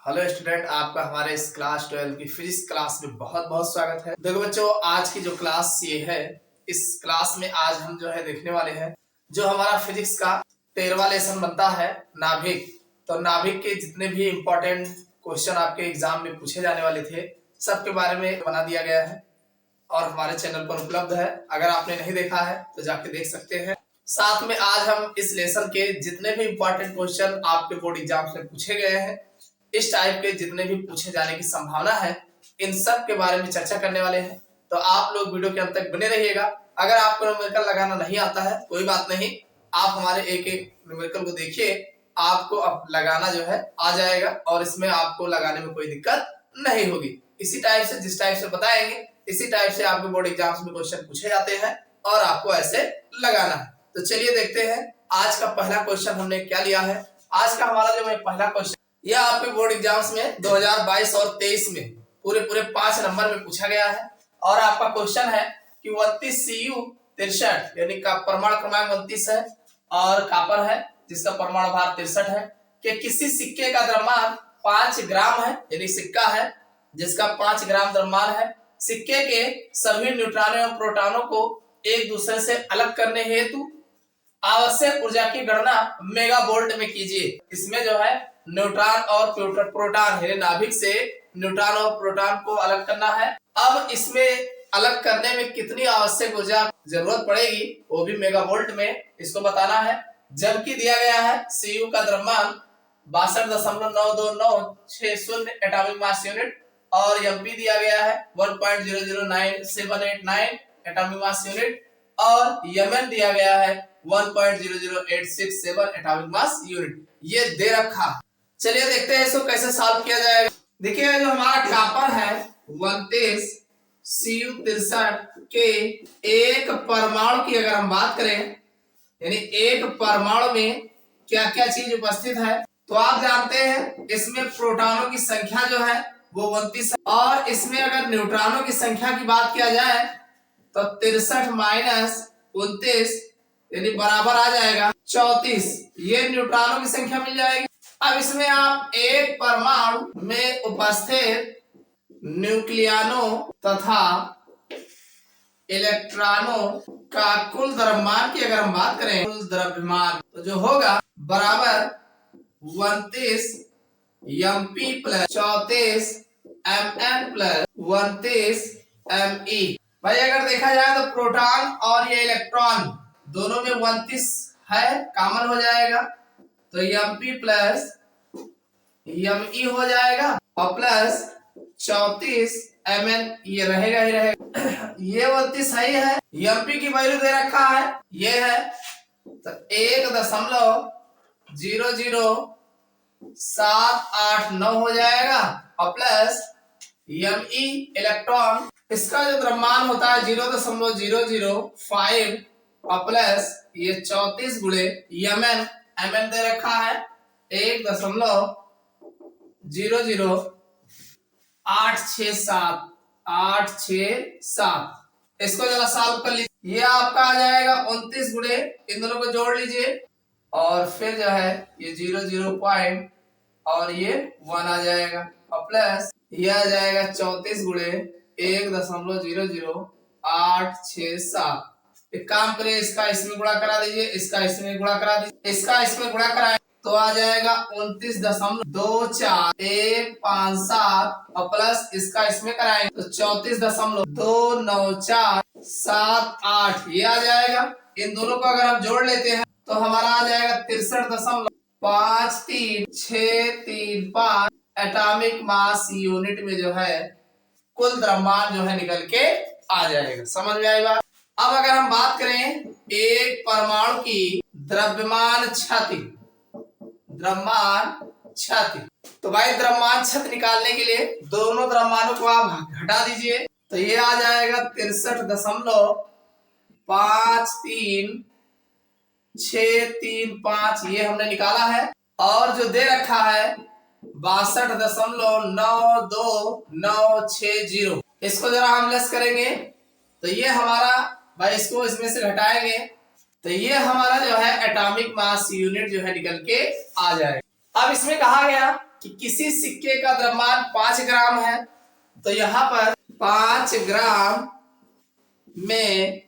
Hello student, आपका हमारे इस क्लास 12 की फिजिक्स क्लास में बहुत बहुत स्वागत है। देखो बच्चों, आज की जो क्लास ये है, इस क्लास में आज हम जो है देखने वाले हैं जो हमारा फिजिक्स का 13वां लेसन बनता है नाभिक। तो नाभिक के जितने भी इम्पोर्टेंट क्वेश्चन आपके एग्जाम में पूछे जाने वाले थे, सबके बारे में बना दिया गया है और हमारे चैनल पर उपलब्ध है। अगर आपने नहीं देखा है तो जाके देख सकते हैं। साथ में आज हम इस लेसन के जितने भी इम्पोर्टेंट क्वेश्चन आपके बोर्ड एग्जाम में पूछे गए हैं, इस टाइप के जितने भी पूछे जाने की संभावना है, इन सब के बारे में चर्चा करने वाले हैं। तो आप लोग वीडियो के अंत तक बने रहिएगा। अगर आपको न्यूमेरिकल लगाना नहीं आता है कोई बात नहीं, आप हमारे एक एक न्यूमेरिकल को देखिए, आपको अब लगाना जो है आ जाएगा और इसमें आपको लगाने में कोई दिक्कत नहीं होगी। इसी टाइप से जिस टाइप से बताएंगे इसी टाइप से आपके बोर्ड एग्जाम्स में क्वेश्चन पूछे जाते हैं और आपको ऐसे लगाना है। तो चलिए देखते हैं आज का पहला क्वेश्चन हमने क्या लिया है। आज का हमारा जो है पहला क्वेश्चन, यह आपके बोर्ड एग्जाम्स में 2022 और 23 में पूरे 5 नंबर में पूछा गया है। और आपका क्वेश्चन है कि 29 Cu 63 यानी का परमाणु क्रमांक 29 है और कॉपर है जिसका परमाणु भार 63 है कि किसी सिक्के का द्रव्यमान 5 ग्राम है, यानी सिक्का है जिसका 5 ग्राम द्रव्यमान है। सिक्के के सभी न्यूट्रॉनों और प्रोटॉनों को एक दूसरे से अलग करने हेतु आवश्यक ऊर्जा की गणना मेगावोल्ट में कीजिए। इसमें जो है न्यूट्रॉन और प्रोटॉन यानी नाभिक से न्यूट्रॉन और प्रोटॉन को अलग करना है। अब इसमें अलग करने में कितनी आवश्यक ऊर्जा जरूरत पड़ेगी वो भी मेगावोल्ट में इसको बताना है। जबकि दिया गया है Cu का द्रव्यमान 62.9296 एटॉमिक मास यूनिट और Mp दिया गया है 1.009789 एटॉमिक मास यूनिट और Mn दिया गया है 1.00867 एटॉमिक मास यूनिट। ये दे रखा है। चलिए देखते हैं इसको कैसे सॉल्व किया जाएगा। देखिए जो हमारा कॉपर है 29 Cu 63 के एक परमाणु की अगर हम बात करें, यानी एक परमाणु में क्या क्या चीज उपस्थित है, तो आप जानते हैं इसमें प्रोटॉनों की संख्या जो है वो 29 है और इसमें अगर न्यूट्रॉनों की संख्या की बात किया जाए तो 63 माइनस 29 यानी बराबर आ जाएगा 34। ये न्यूट्रॉनों की संख्या मिल जाएगी। अब इसमें आप एक परमाणु में उपस्थित न्यूक्लियनों तथा इलेक्ट्रॉनों का कुल द्रव्यमान की अगर हम बात करें, कुल द्रव्यमान तो जो होगा बराबर 29 Mp plus 34 Mn plus 29 Me। भाई अगर देखा जाए तो प्रोटॉन और ये इलेक्ट्रॉन दोनों में 29 है, कॉमन हो जाएगा तो Mp प्लस Me हो जाएगा और प्लस 34 Mn ये रहेगा ही रहेगा। ये 29 सही है। Mp की वैल्यू दे रखा है ये है तो 1.00789 हो जाएगा और प्लस Me इलेक्ट्रॉन, इसका जो द्रव्यमान होता है 0.005 और प्लस ये 34 गुणे Mn दे रखा है 1.0867। इसको जरा सॉल्व कर लीजिए। ये आपका आ जाएगा 29 गुणे, इन दोनों को जोड़ लीजिए और फिर जो है ये 00 पॉइंट और ये 1 आ जाएगा और प्लस ये आ जाएगा 34 गुणे 1.00867। एक काम करिए, इसका इसमें गुणा करा दीजिए, इसका इसमें गुणा करा दीजिए, इसका इसमें गुणा कराएं तो आ जाएगा 29.24157 और प्लस इसका इसमें कराएंगे तो 34.29478 ये आ जाएगा। इन दोनों को अगर हम जोड़ लेते हैं तो हमारा आ जाएगा 63.53635 एटॉमिक मास यूनिट में जो है कुल द्रव्यमान जो है निकल के आ जाएगा। समझ में आई बात। अब अगर हम बात करें एक परमाणु की द्रव्यमान क्षति, तो भाई द्रव्यमान क्षति निकालने के लिए दोनों द्रव्यमानों को आप घटा दीजिए तो ये आ जाएगा 63.53635 ये हमने निकाला है और जो दे रखा है 62.92960। इसको जरा हम लेस करेंगे तो ये हमारा भाई इसको इसमें से घटाएंगे तो ये हमारा जो है एटॉमिक मास यूनिट जो है निकल के आ जाएगा। अब इसमें कहा गया कि किसी सिक्के का द्रव्यमान 5 ग्राम है, तो यहाँ पर 5 ग्राम में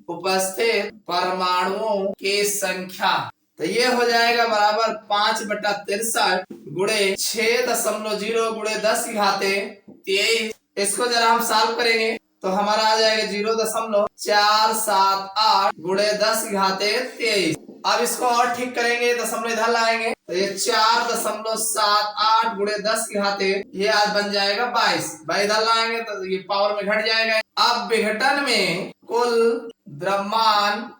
उपस्थित परमाणुओं की संख्या, तो ये हो जाएगा बराबर 5/63 गुणे 6.0 गुणे 10⁻23। इसको जरा हम सॉल्व करेंगे तो हमारा आ जाएगा 0.478 गुणे 10⁻23। अब इसको और ठीक करेंगे, दशमलव इधर लाएंगे तो ये 4.78 गुणे 10⁻23 ये आज बन जाएगा 22। इधर लाएंगे तो ये पावर में घट जाएगा। अब विघटन में कुल द्रव्यमान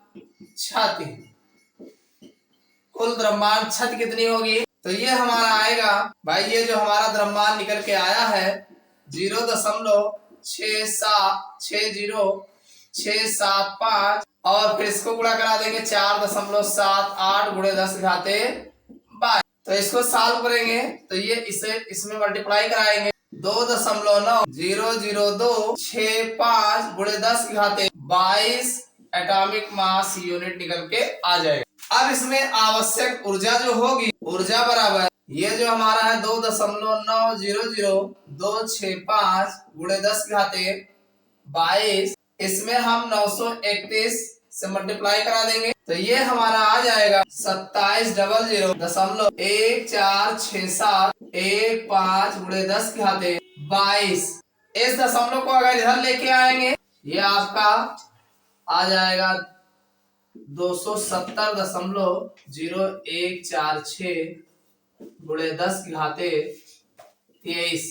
क्षति कितनी होगी, तो ये हमारा आएगा भाई, ये जो हमारा द्रव्यमान निकल के आया है 0.6760675 और फिर इसको गुणा करा देंगे 4.78 गुणे 10⁻22। तो इसको सॉल्व करेंगे तो ये इसे इसमें मल्टीप्लाई कराएंगे 2.900265 गुणे 10⁻22 एटॉमिक मास यूनिट निकल के आ जाएगा। अब इसमें आवश्यक ऊर्जा जो होगी, ऊर्जा बराबर ये जो हमारा है 2.900265 गुणे 10⁻22, इसमें हम 931 से मल्टीप्लाई करा देंगे तो ये हमारा आ जाएगा 2700.146715 गुणे 10⁻22। इस दशमलव को अगर इधर लेके आएंगे ये आपका आ जाएगा 270.0146 गुणे 10⁻23,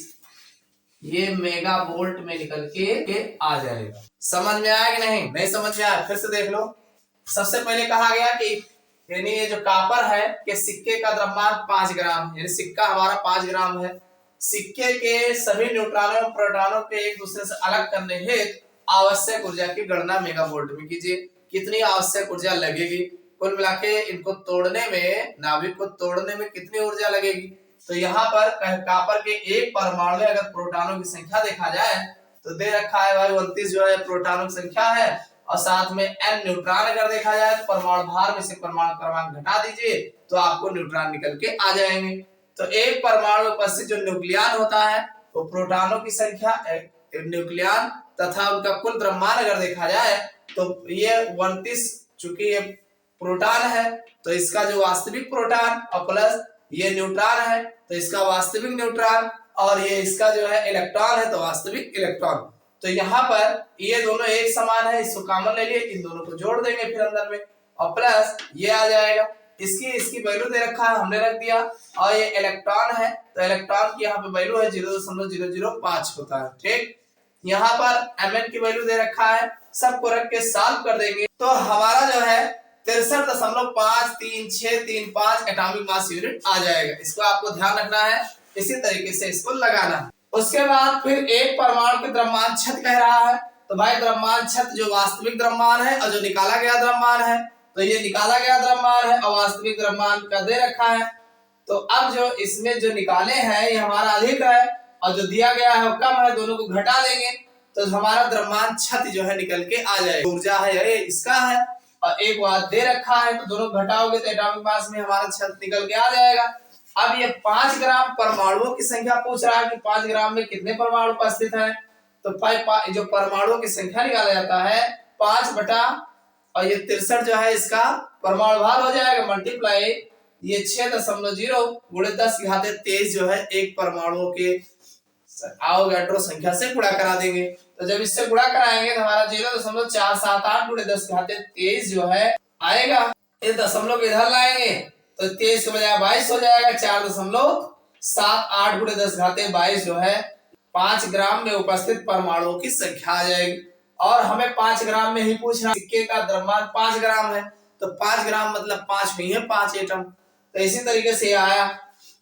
ये मेगा वोल्ट में निकल के आ जाएगा। समझ में आया कि नहीं? नहीं समझ में आया फिर से देख लो। सबसे पहले कहा गया कि यानी ये जो कॉपर है कि सिक्के का द्रव्यमान 5 ग्राम, यानी सिक्का हमारा 5 ग्राम है। सिक्के के सभी न्यूट्रॉनों और प्रोटॉनों के एक दूसरे से अलग करने हेतु आवश्यक ऊर्जा की गणना मेगा वोल्ट में कीजिए। कितनी आवश्यक ऊर्जा लगेगी, कुल मिला के इनको तोड़ने में, नाभिक को तोड़ने में कितनी ऊर्जा लगेगी। तो यहाँ पर कॉपर के एक परमाणु में अगर प्रोटॉनों की संख्या देखा जाए तो दे रखा है भाई 29 जो है प्रोटॉनों की संख्या है और साथ में n न्यूट्रॉन अगर देखा जाए तो परमाणु भार में से परमाणु क्रमांक घटा दीजिए तो आपको न्यूट्रॉन निकल के आ जाएंगे। तो एक परमाणु में उपस्थित जो न्यूक्लियन होता है वो प्रोटॉनों की संख्या, न्यूक्लियन तथा उनका कुल द्रव्यमान अगर देखा जाए तो ये 29, चूंकि ये प्रोटॉन है तो इसका जो वास्तविक प्रोटॉन और प्लस ये न्यूट्रॉन है तो इसका वास्तविक न्यूट्रॉन और ये इसका जो है इलेक्ट्रॉन है तो वास्तविक इलेक्ट्रॉन। तो यहाँ पर ये दोनों एक समान है, इसको कॉमन ले लिए, इन दोनों को जोड़ देंगे फिर अंदर में और प्लस ये आ जाएगा। इसकी वैल्यू दे रखा है, हमने रख दिया और ये इलेक्ट्रॉन है तो इलेक्ट्रॉन की यहाँ पे वैल्यू है 0.005 होता है। ठीक, यहाँ पर Mn की वैल्यू दे रखा है, सबको रख के सॉल्व कर देंगे तो हमारा जो है 63.5335 एटॉमिक मास यूनिट आ जाएगा। इसको आपको ध्यान रखना है, इसी तरीके से इसको लगाना है। उसके बाद फिर एक परमाणु के द्रव्यमान क्षति कह रहा है तो भाई द्रव्यमान क्षति जो वास्तविक द्रव्यमान है और जो निकाला गया द्रव्यमान है, तो ये निकाला गया द्रव्यमान है और वास्तविक द्रव्यमान का दे रखा है। तो अब जो इसमें जो निकाले हैं ये हमारा अधिक है और जो दिया गया है वो कम है, दोनों को घटा देंगे तो हमारा द्रव्यमान क्षति जो है निकल के आ जाएगा। ऊर्जा है ये इसका है और एक बात दे रखा है तो दोनों घटाओगे तो एटॉमिक मास में हमारा क्षति निकल के आ जाएगा। अब ये 5 ग्राम परमाणुओं की संख्या पूछ रहा है कि 5 ग्राम में कितने परमाणु उपस्थित हैं, तो जो परमाणुओं की संख्या निकाला जाता है 5 बटा और ये 63 जो है इसका परमाणु भार हो जाएगा मल्टीप्लाई ये 6.0 गुणे 10⁻23 जो है एक परमाणुओं के आवोगाड्रो संख्या से गुणा करा देंगे। तो जब इससे गुणा कराएंगे तो हमारा 0.478 गुणे 10⁻23 जो है आएगा। इस दशमलव को इधर लाएंगे तो 23 के बजाय 22 हो जाएगा। 4.78 गुणे 10⁻22 जो है 5 ग्राम में उपस्थित परमाणुओं की संख्या आ जाएगी। और हमें 5 ग्राम में ही पूछ रहा, सिक्के का द्रव्यमान 5 ग्राम है तो 5 ग्राम मतलब 5 में है 5 एटम, तो इसी तरीके से आया।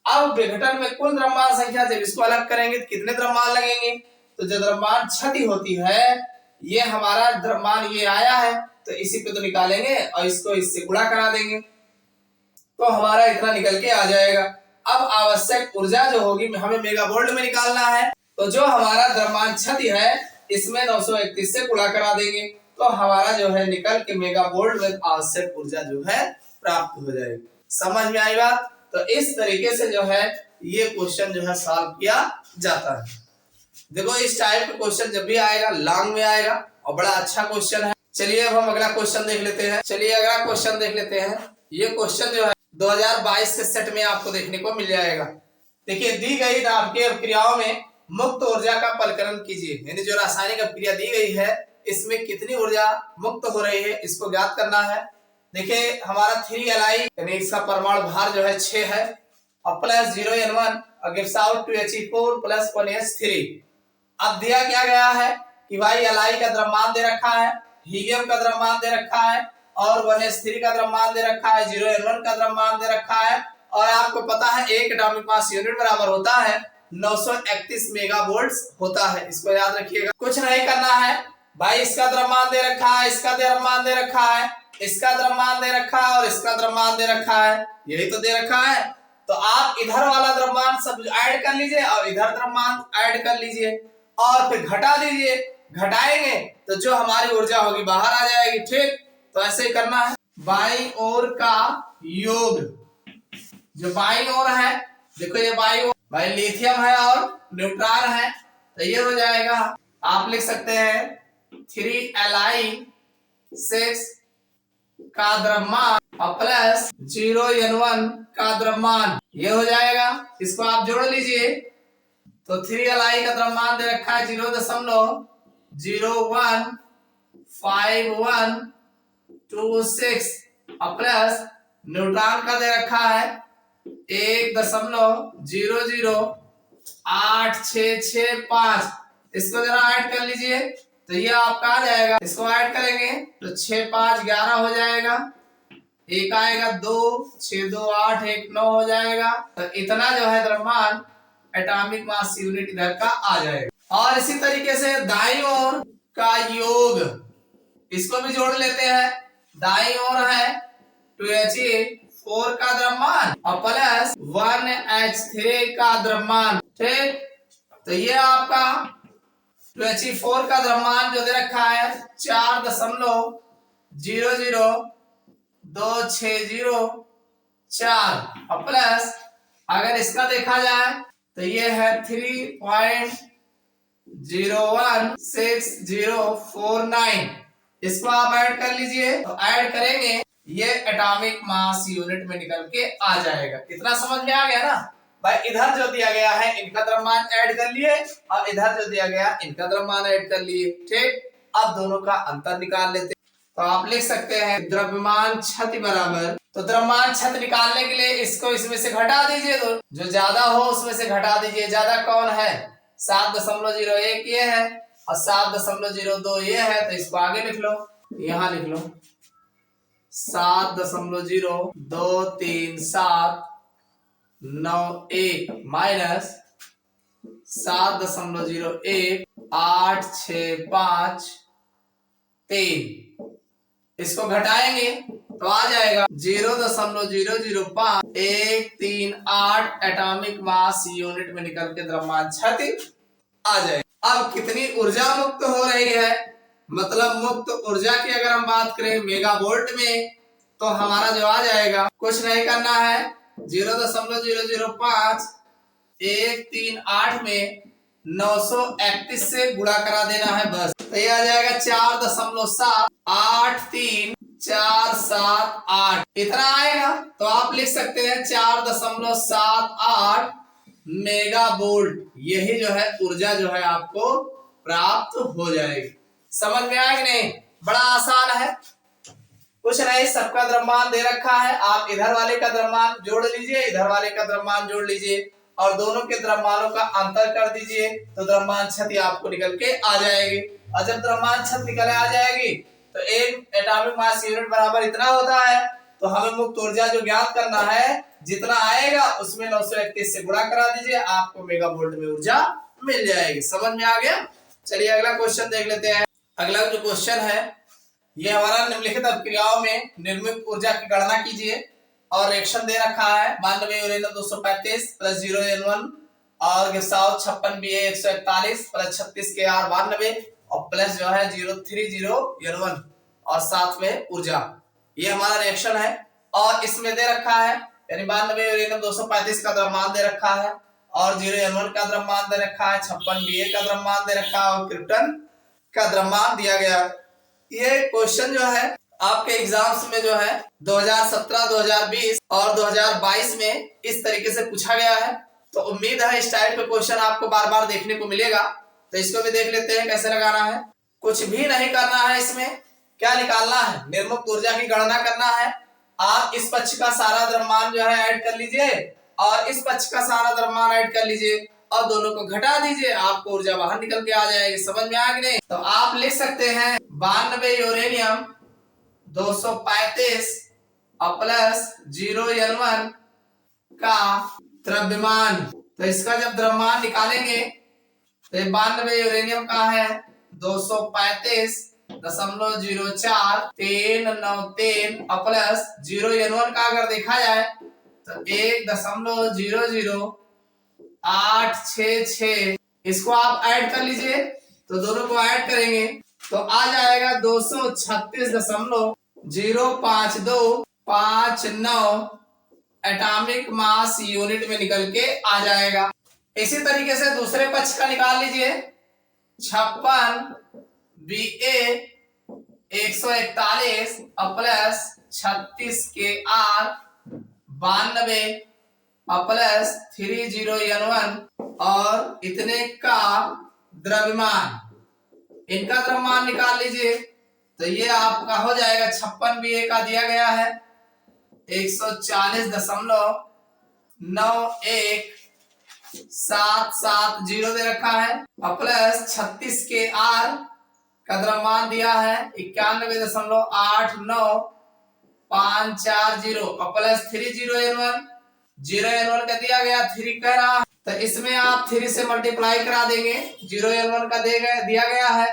अब विघटन में कुल द्रव्यमान संख्या, जब इसको अलग करेंगे तो कितने द्रव्यमान लगेंगे, तो जो द्रव्यमान क्षति होती है ये हमारा द्रव्यमान ये आया है तो इसी पे तो निकालेंगे और इसको इससे गुणा करा देंगे तो हमारा इतना निकल के आ जाएगा। अब आवश्यक ऊर्जा जो होगी हमें मेगा वोल्ट में निकालना है तो जो हमारा द्रव्यमान क्षति है इसमें 931 से गुणा करा देंगे तो हमारा जो है निकल के मेगा वोल्ट में आवश्यक ऊर्जा जो है प्राप्त हो जाएगी। समझ में आई बात? तो इस तरीके से जो है ये क्वेश्चन जो है सॉल्व किया जाता है। देखो इस टाइप का क्वेश्चन जब भी आएगा लॉन्ग में आएगा और बड़ा अच्छा क्वेश्चन है। चलिए अब हम अगला क्वेश्चन देख लेते हैं। ये क्वेश्चन जो है 2022 के सेट में आपको देखने को मिल जाएगा। देखिए दी गई नाभिकीय अभिक्रियाओं में मुक्त ऊर्जा का परिकलन कीजिए, यानी जो रासायनिक अभिक्रिया दी गई है इसमें कितनी ऊर्जा मुक्त हो रही है इसको ज्ञात करना है। देखिए हमारा 3Li यानी इसका परमाणु भार जो है 6 है और प्लस 0N1 और gives out 2He4 plus 1H3। अब दिया क्या गया है कि भाई Li का द्रव्यमान दे रखा है, हीलियम का द्रव्यमान दे रखा है और 1H3 का द्रव्यमान दे रखा है, 0N1 का द्रव्यमान दे रखा है और आपको पता है एक एटॉमिक मास यूनिट बराबर होता है 931 मेगावोल्ट्स होता है। इसको याद रखिएगा, कुछ नहीं करना है भाई। इसका द्रव्यमान दे रखा है, इसका द्रव्यमान दे रखा है, इसका द्रव्यमान दे रखा है और इसका द्रव्यमान दे रखा है, यही तो दे रखा है। तो आप इधर वाला द्रव्यमान सब ऐड कर लीजिए और इधर द्रव्यमान ऐड कर लीजिए और फिर घटा दीजिए। घटाएंगे तो जो हमारी ऊर्जा होगी बाहर आ जाएगी। ठीक, तो ऐसे ही करना है। बाईं ओर का योग, जो बाईं ओर है देखो ये बाईं ओर भाई लिथियम है और न्यूट्रॉन है, तो ये हो जाएगा आप लिख सकते हैं 3Li6 का द्रव्यमान और प्लस 0N1 का द्रव्यमान, ये हो जाएगा। इसको आप जोड़ लीजिए तो 3Li का द्रव्यमान दे रखा है 0.015126 और प्लस न्यूट्रॉन का दे रखा है 1.00865। इसको जरा ऐड कर लीजिए तो ये आपका आ जाएगा। इसको ऐड करेंगे तो 6 5 11 हो जाएगा, एक आएगा 2 6 2 8 1 9 हो जाएगा। तो इतना जो है द्रव्यमान एटॉमिक मास यूनिट इधर का आ जाएगा। और इसी तरीके से दाईं ओर का योग, इसको भी जोड़ लेते हैं। दाईं ओर है 2He4 का द्रव्यमान और प्लस 1H3 का द्रव्यमान। ठीक, तो ये आपका 2He4 का द्रव्यमान जो दे रखा है 4.2604 और प्लस अगर इसका देखा जाए तो ये है 3.016049। इसको आप ऐड कर लीजिए, तो ऐड करेंगे ये एटॉमिक मास यूनिट में निकल के आ जाएगा। इतना समझ में आ गया ना भाई। इधर जो दिया गया है इनका द्रव्यमान ऐड कर लिए और इधर जो दिया गया इनका द्रव्यमान ऐड कर लिए। ठीक, अब दोनों का अंतर निकाल लेते हैं। तो आप लिख सकते हैं द्रव्यमान क्षति बराबर, तो द्रव्यमान क्षति निकालने के लिए इसको इसमें से घटा दीजिए, तो जो ज्यादा हो उसमें से घटा दीजिए। ज्यादा कौन है 7.01 ये है और 7.02 ये है, तो इसको आगे लिख लो, यहाँ लिख लो 7.023791 माइनस 7.018653। इसको घटाएंगे तो आ जाएगा 0.005 एटॉमिक मास यूनिट में निकल के द्रव्यमान क्षति आ जाएगा। अब कितनी ऊर्जा मुक्त हो रही है, मतलब मुक्त ऊर्जा की अगर हम बात करें मेगावोल्ट में, तो हमारा जो आ जाएगा कुछ नहीं करना है 0.005 138 में 931 से गुणा करा देना है बस। तो ये आ जाएगा 4.83478 इतना आएगा। तो आप लिख सकते हैं 4.78 मेगावोल्ट, यही जो है ऊर्जा जो है आपको प्राप्त हो जाएगी। समझ में आया कि नहीं? बड़ा आसान है, कुछ नहीं, सबका द्रव्यमान दे रखा है। आप इधर वाले का द्रव्यमान जोड़ लीजिए, इधर वाले का द्रव्यमान जोड़ लीजिए और दोनों के द्रव्यमानों का अंतर कर दीजिए, तो द्रव्यमान क्षति आपको निकल के आ जाएगी। और जब द्रव्यमान क्षति निकल आ जाएगी तो एक एटॉमिक मास यूनिट बराबर इतना होता है। तो हमें मुक्त ऊर्जा जो ज्ञात करना है, जितना आएगा उसमें 931 से गुणा करा दीजिए, आपको मेगावोल्ट में ऊर्जा मिल जाएगी। समझ में आ गया? चलिए अगला क्वेश्चन देख लेते हैं। अगला जो क्वेश्चन है ये हमारा निम्नलिखित अभिक्रियाओं में निर्मित ऊर्जा की गणना कीजिए और रिएक्शन दे रखा है 92 यूरेनियम 235 प्लस 0N1 और गैसाउथ 56 Ba 141 प्लस 36 Kr 92 और प्लस जो है 030N1 और साथ में ऊर्जा। ये हमारा रिएक्शन है और इसमें दे रखा है यानी 92 यूरेनियम 235 का द्रव्यमान दे रखा है और 0N1 का द्रव्यमान दे रखा है, 56 Ba का द्रव्यमान दे रखा है और क्रिप्टन का द्रव्यमान दिया गया है। ये क्वेश्चन जो है आपके एग्जाम्स में जो है 2017, 2020 और 2022 में इस तरीके से पूछा गया है। तो उम्मीद है इस टाइप के क्वेश्चन आपको बार बार देखने को मिलेगा। तो इसको भी देख लेते हैं कैसे लगाना है। कुछ भी नहीं करना है, इसमें क्या निकालना है, निर्मुक्त ऊर्जा की गणना करना है। आप इस पक्ष का सारा द्रव्यमान जो है ऐड कर लीजिए और इस पक्ष का सारा द्रव्यमान ऐड कर लीजिए और दोनों को घटा दीजिए, आपको ऊर्जा बाहर निकल के आ जाएगी। समझ में आ गई नहीं? तो आप लिख सकते हैं 92 यूरेनियम 235 और प्लस 0N1 का द्रव्यमान। तो इसका जब द्रव्यमान निकालेंगे तो 92 यूरेनियम का है 235.04 और प्लस 0N1 का अगर देखा जाए तो 1.00866। इसको आप ऐड कर लीजिए, तो दोनों को ऐड करेंगे तो आ जाएगा 236.05259 एटॉमिक मास यूनिट में निकल के आ जाएगा। इसी तरीके से दूसरे पक्ष का निकाल लीजिए। 56 Ba 141 और प्लस 36 Kr 92 और प्लस 30N1 और इतने का द्रव्यमान, इनका द्रव्यमान निकाल लीजिए। तो ये आपका हो जाएगा 56 Ba का दिया गया है 140.9177 दे रखा है और प्लस 36 Kr का द्रव्यमान दिया है 91.89540 और प्लस 30N1 का दिया गया 3 कह रहा है। तो इसमें आप 3 से मल्टीप्लाई करा देंगे। 0N1 का दिया गया है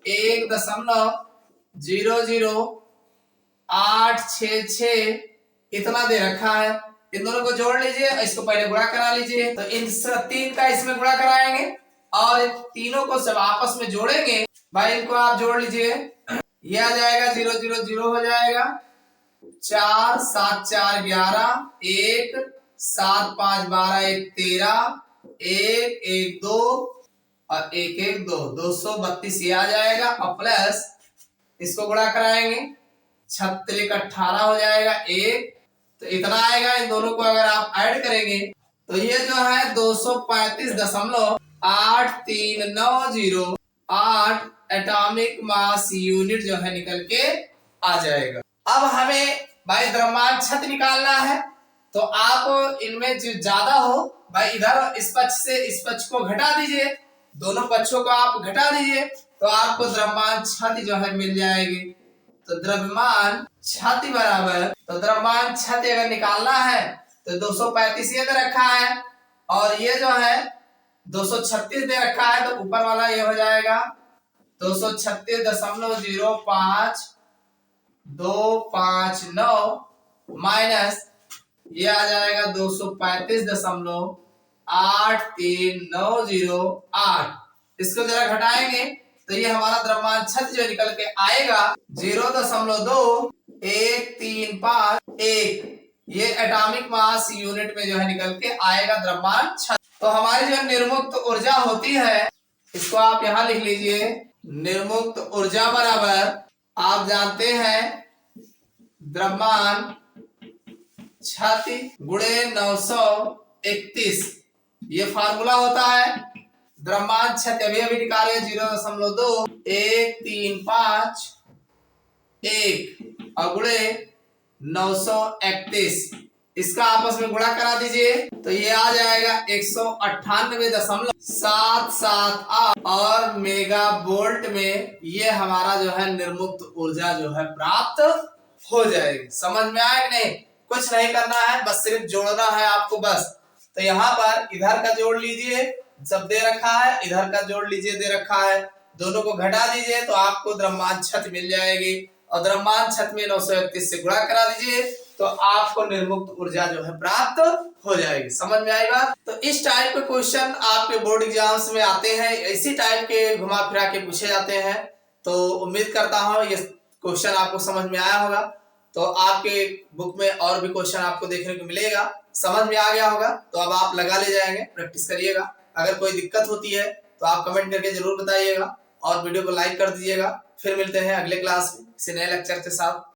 1.00866 इतना दे रखा है। इन दोनों को जोड़ लीजिए, इसको पहले गुणा करा लीजिए। तो इन 3 का इसमें गुणा कराएंगे और तीनों को सब आपस में जोड़ेंगे। भाई इनको आप जोड़ लीजिए, ये आ जाएगा 0 0 0 हो जाएगा, 4 7 4 11, 1 7 5 12, 1 13, 1 1 2 और 1 1 2, 232 ये आ जाएगा और प्लस इसको गुणा कराएंगे 36 18 हो जाएगा 1, तो इतना आएगा। इन दोनों को अगर आप ऐड करेंगे तो ये जो है 235.8390 एटॉमिक मास यूनिट जो है निकल के आ जाएगा। अब हमें भाई द्रव्यमान छत निकालना है। तो आप इनमें जो ज्यादा हो भाई इधर इस पक्ष से इस पक्ष को घटा दीजिए, दोनों पक्षों को आप घटा दीजिए तो आपको द्रव्यमान छत जो है मिल जाएगी। तो द्रव्यमान छत बराबर, तो द्रव्यमान छत अगर निकालना है तो 235 ये दे रखा है और ये जो है 236 दे रखा है, तो ऊपर वाला ये हो जाएगा 236.05259 माइनस ये आ जाएगा 235.83908। इसको जरा घटाएंगे तो ये हमारा द्रव्यमान छत जो निकल के आएगा 0.2135 ये एटॉमिक मास यूनिट में जो है निकल के आएगा द्रव्यमान छत। तो हमारी जो निर्मुक्त ऊर्जा होती है इसको आप यहां लिख लीजिए, निर्मुक्त ऊर्जा बराबर आप जानते हैं द्रव्यमान छाती गुणे 931, ये फार्मूला होता है। द्रव्यमान छत अभी अभी निकाले 0.135 और गुणे 931, इसका आपस में गुणा करा दीजिए तो ये आ जाएगा 198.778 और मेगा वोल्ट में ये हमारा जो है निर्मुक्त ऊर्जा जो है प्राप्त हो जाएगी। समझ में आया नहीं? कुछ नहीं करना है, बस सिर्फ जोड़ना है आपको बस। तो यहाँ पर इधर का जोड़ लीजिए, सब दे रखा है, इधर का जोड़ लीजिए दे रखा है, दोनों को घटा दीजिए तो आपको द्रव्यमान छत मिल जाएगी और द्रव्यमान छत में 931 से गुणा करा दीजिए तो आपको निर्मुक्त ऊर्जा जो है प्राप्त हो जाएगी। समझ में आई बात? तो इस टाइप के क्वेश्चन आपके बोर्ड एग्जाम्स में आते हैं, इसी टाइप के घुमा फिरा के पूछे जाते हैं। तो उम्मीद करता हूँ ये क्वेश्चन आपको समझ में आया होगा। तो आपके बुक में और भी क्वेश्चन आपको देखने को मिलेगा। समझ में आ गया होगा तो अब आप लगा ले जाएंगे, प्रैक्टिस करिएगा। अगर कोई दिक्कत होती है तो आप कमेंट करके जरूर बताइएगा और वीडियो को लाइक कर दीजिएगा। फिर मिलते हैं अगले क्लास में किसी नए लेक्चर के साथ।